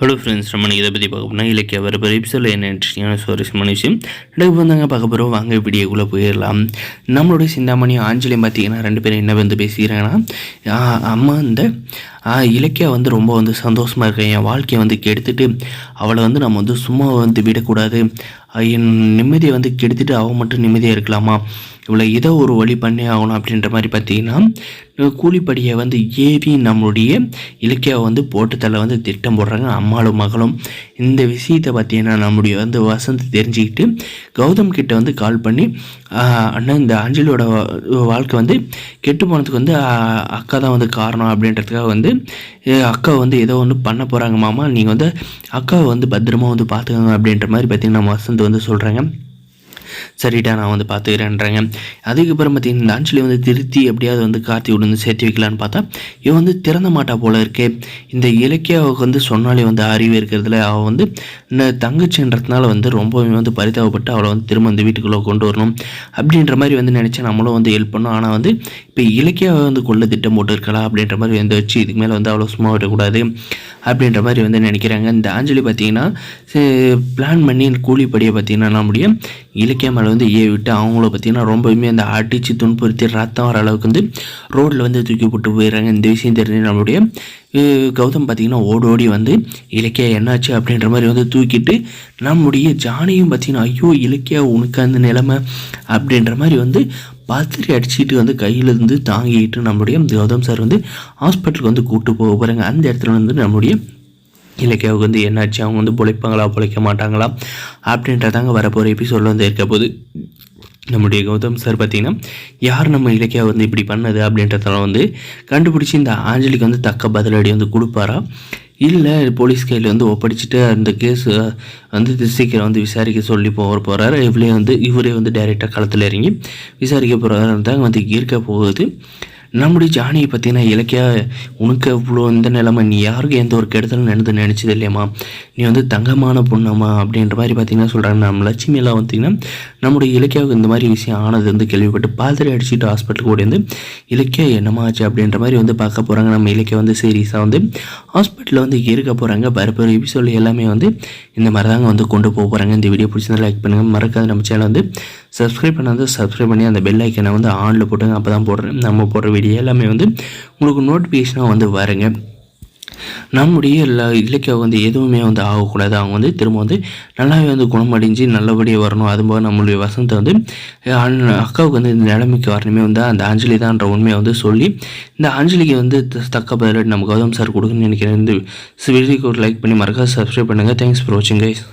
Hello friends, நம்ம இதை பற்றி பார்க்க போனால் இலக்கிய வர எபிசோடில் என்ன இன்ட்ரெஸ்டிங்கான சுவாரஸ்யமான விஷயம் எனக்கு வந்தாங்க பார்க்க போகிறோம். வாங்க வீடியோக்குள்ளே போயிடலாம். நம்மளுடைய சிந்தாமணி ஆஞ்சலியும் பார்த்தீங்கன்னா 2 பேரும் என்ன வந்து பேசிக்கிறாங்கன்னா, அம்மா இந்த இலக்கியா வந்து ரொம்ப வந்து சந்தோஷமாக இருக்கேன், என் வாழ்க்கையை வந்து கெடுத்துட்டு அவளை வந்து நம்ம வந்து சும்மா வந்து விடக்கூடாது, என் நிம்மதியை வந்து கெடுத்துட்டு அவள் மட்டும் நிம்மதியாக இருக்கலாமா, இவ்வளோ ஏதோ ஒரு வழி பண்ணி ஆகணும் அப்படின்ற மாதிரி பார்த்தீங்கன்னா கூலிப்படியை வந்து ஏவி நம்மளுடைய இலக்கியாவை வந்து போட்டு தள்ள வந்து திட்டம் போடுறாங்க அம்மாளும் மகளும். இந்த விஷயத்தை பார்த்தீங்கன்னா நம்முடைய வந்து வசந்த் தெரிஞ்சுக்கிட்டு கௌதம் கிட்ட வந்து கால் பண்ணி, அண்ணா இந்த அஞ்சலியோட வாழ்க்கை வந்து கெட்டு போனதுக்கு வந்து அக்கா தான் வந்து காரணம் அப்படின்றதுக்காக வந்து அக்கா வந்து ஏதோ ஒன்று பண்ண போகிறாங்க மாமா, நீங்கள் வந்து அக்காவை வந்து பத்திரமா வந்து பார்த்துக்கோங்க அப்படின்ற மாதிரி பார்த்தீங்கன்னா வசந்த் வந்து சொல்கிறாங்க. சரிடா நான் வந்து பார்த்துக்கிறேன்றாங்க. அதுக்கப்புறம் பார்த்தீங்கன்னா இந்த அஞ்சலி வந்து திருத்தி எப்படியாவது வந்து கார்த்தியோட வந்து சேர்த்து வைக்கலான்னு பார்த்தா இவன் வந்து திறந்த மாட்டா போல இருக்கே. இந்த இலக்கியாவுக்கு வந்து சொன்னாலே வந்து அறிவு இருக்கிறதுல அவள் வந்து இந்த தங்கச்சின்றதுனால வந்து ரொம்பவே வந்து பரிதாபப்பட்டு அவளை வந்து திரும்ப இந்த வீட்டுக்குள்ளே கொண்டு வரணும் அப்படின்ற மாதிரி வந்து நினச்சா நம்மளும் வந்து ஹெல்ப் பண்ணோம். ஆனால் வந்து இப்போ இலக்கியாவை வந்து கொள்ள திட்டம் போட்டு இருக்கலாம் அப்படின்ற மாதிரி வந்து வச்சு இதுக்கு மேலே வந்து அவ்வளோ சும்மா விடக்கூடாது அப்படின்ற மாதிரி வந்து நினைக்கிறாங்க. இந்த அஞ்சலி பார்த்திங்கன்னா பிளான் பண்ணி கூலிப்படியை பார்த்திங்கன்னா நம்முடைய இலக்கிய மேலே வந்து விட்டு அவங்கள பார்த்திங்கன்னா ரொம்பவுமே அந்த அடித்து துன்புறுத்தி ரத்தம் வர அளவுக்கு வந்து ரோட்டில் வந்து தூக்கி போட்டு போயிடுறாங்க. இந்த விஷயம் தெரிஞ்சு நம்மளுடைய கௌதம் பார்த்திங்கன்னா ஓடி வந்து இலக்கியா என்னாச்சு அப்படின்ற மாதிரி வந்து தூக்கிட்டு நம்முடைய ஜானியும் பார்த்திங்கன்னா ஐயோ இலக்கியா உனக்கு அந்த நிலைமை அப்படின்ற மாதிரி வந்து பத்திரி அடிச்சுட்டு வந்து கையிலேருந்து தாங்கிட்டு நம்மளுடைய கௌதம் சார் வந்து ஹாஸ்பிட்டலுக்கு வந்து கூப்பிட்டு போக போகிறாங்க. அந்த இடத்துல வந்து நம்மளுடைய இலக்கியாவுக்கு வந்து என்னாச்சு, அவங்க வந்து பொழைப்பாங்களா பொழைக்க மாட்டாங்களா அப்படின்றதாங்க வரப்போகிற எபிசோடில் வந்து இருக்க போது. நம்முடைய கௌதம் சார் பார்த்திங்கன்னா யார் நம்ம இலக்கியா வந்து இப்படி பண்ணது அப்படின்றதெல்லாம் வந்து கண்டுபிடிச்சி இந்த ஆஞ்சலிக்கு வந்து தக்க பதிலடி வந்து கொடுப்பாரா, இல்லை போலீஸ் கையில் வந்து ஒப்படைச்சிட்டு அந்த கேஸ் வந்து சீக்கிரம் வந்து விசாரிக்க சொல்லி போகிறாரு. இவரே வந்து டைரெக்டாக களத்தில் இறங்கி விசாரிக்க போகிறாரு தாங்க வந்து இருக்க போகுது. நம்முடைய ஜானியை பார்த்தீங்கன்னா இலக்கியா உனக்கு இவ்வளோ இந்த நிலைமை, நீ யாருக்கு எந்த ஒரு கெடுதலும் நினச்சது இல்லையம்மா, நீ வந்து தங்கமான பொண்ணம்மா அப்படின்ற மாதிரி பார்த்தீங்கன்னா சொல்கிறாங்க. நம்ம லட்சுமியெல்லாம் பார்த்திங்கன்னா நம்முடைய இலக்கியாவுக்கு இந்த மாதிரி விஷயம் ஆனது வந்து கேள்விப்பட்டு பாதிரி அடிச்சுட்டு ஹாஸ்பிட்டலுக்கு ஓடி வந்து இலக்கியா என்னமா ஆச்சு அப்படின்ற மாதிரி வந்து பார்க்க போகிறாங்க. நம்ம இலக்கியா வந்து சீரியஸாக வந்து ஹாஸ்பிட்டலில் வந்து இருக்க போகிறாங்க. வரப்போகிற எபிசோட் எல்லாமே வந்து இந்த மாதிரி தாங்க வந்து கொண்டு போக போகிறாங்க. இந்த வீடியோ பிடிச்சிருந்தா லைக் பண்ணுங்கள், மறக்காது நம்ம சேனல் வந்து சப்ஸ்கிரைப் பண்ணி அந்த பெல் ஐக்கனை வந்து ஆனில் போட்டுங்க. அப்போ தான் நம்ம போடுற வீடியோ எல்லாமே வந்து உங்களுக்கு நோட்டிஃபிகேஷனாக வந்து வருங்க. நம்முடைய இலக்கியம் வந்து எதுவுமே வந்து ஆகக்கூடாது, அவங்க வந்து திரும்ப வந்து நல்லாவே வந்து குணமடைஞ்சு நல்லபடியாக வரணும். அதுபோல் நம்மளுடைய வசந்தை வந்து அக்காவுக்கு வந்து இந்த நிலைமைக்கு வரணுமே வந்து அந்த அஞ்சலி தான்ன்ற உண்மையை வந்து சொல்லி இந்த அஞ்சலிக்கு வந்து தக்க பதிலாக நம்ம கௌதம் சார் கொடுக்குன்னு நினைக்கிறேன். இந்த வீடியோக்கு ஒரு லைக் பண்ணி மறக்காது சப்ஸ்கிரைப் பண்ணுங்கள். தேங்க்ஸ் ஃபார் வாட்சிங் கைஸ்.